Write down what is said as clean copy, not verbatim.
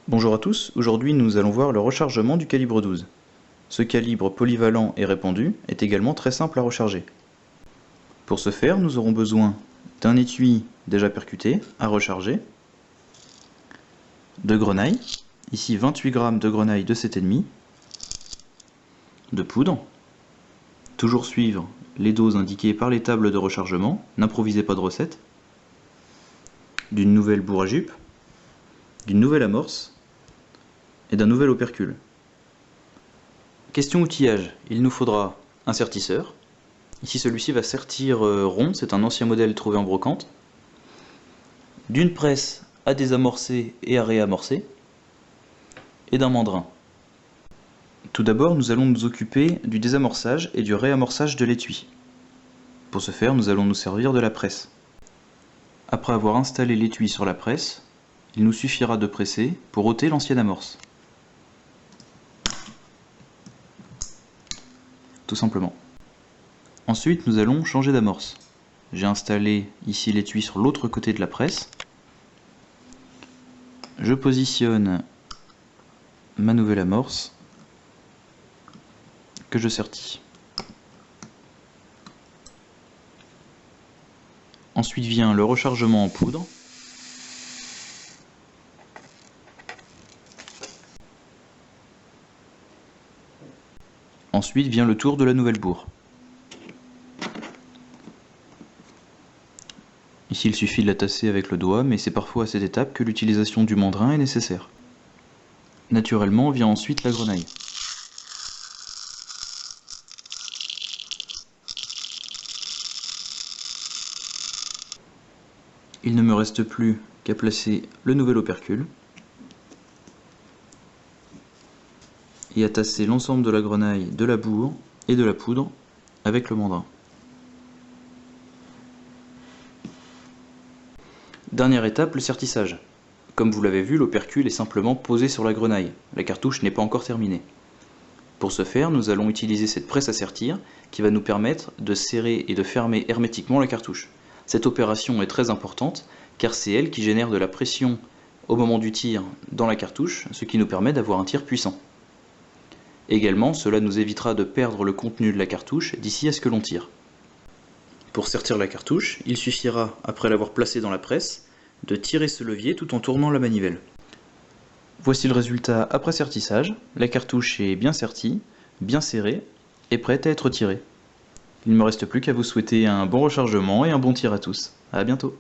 Bonjour à tous, aujourd'hui nous allons voir le rechargement du calibre 12. Ce calibre polyvalent et répandu est également très simple à recharger. Pour ce faire, nous aurons besoin d'un étui déjà percuté à recharger, de grenaille, ici 28 g de grenaille de 7,5, de poudre, toujours suivre les doses indiquées par les tables de rechargement, n'improvisez pas de recette, d'une nouvelle bourre à jupe, d'une nouvelle amorce et d'un nouvel opercule. Question outillage, il nous faudra un sertisseur. Ici celui-ci va sertir rond, c'est un ancien modèle trouvé en brocante. D'une presse à désamorcer et à réamorcer. Et d'un mandrin. Tout d'abord, nous allons nous occuper du désamorçage et du réamorçage de l'étui. Pour ce faire, nous allons nous servir de la presse. Après avoir installé l'étui sur la presse, il nous suffira de presser pour ôter l'ancienne amorce. Tout simplement. Ensuite, nous allons changer d'amorce. J'ai installé ici l'étui sur l'autre côté de la presse. Je positionne ma nouvelle amorce que je sertis. Ensuite vient le rechargement en poudre. Ensuite vient le tour de la nouvelle bourre. Ici il suffit de la tasser avec le doigt, mais c'est parfois à cette étape que l'utilisation du mandrin est nécessaire. Naturellement vient ensuite la grenaille. Il ne me reste plus qu'à placer le nouvel opercule et à tasser l'ensemble de la grenaille, de la bourre et de la poudre avec le mandrin. Dernière étape, le sertissage. Comme vous l'avez vu, l'opercule est simplement posé sur la grenaille. La cartouche n'est pas encore terminée. Pour ce faire, nous allons utiliser cette presse à sertir qui va nous permettre de serrer et de fermer hermétiquement la cartouche. Cette opération est très importante car c'est elle qui génère de la pression au moment du tir dans la cartouche, ce qui nous permet d'avoir un tir puissant. Également, cela nous évitera de perdre le contenu de la cartouche d'ici à ce que l'on tire. Pour sertir la cartouche, il suffira, après l'avoir placée dans la presse, de tirer ce levier tout en tournant la manivelle. Voici le résultat après sertissage. La cartouche est bien sertie, bien serrée et prête à être tirée. Il ne me reste plus qu'à vous souhaiter un bon rechargement et un bon tir à tous. A bientôt.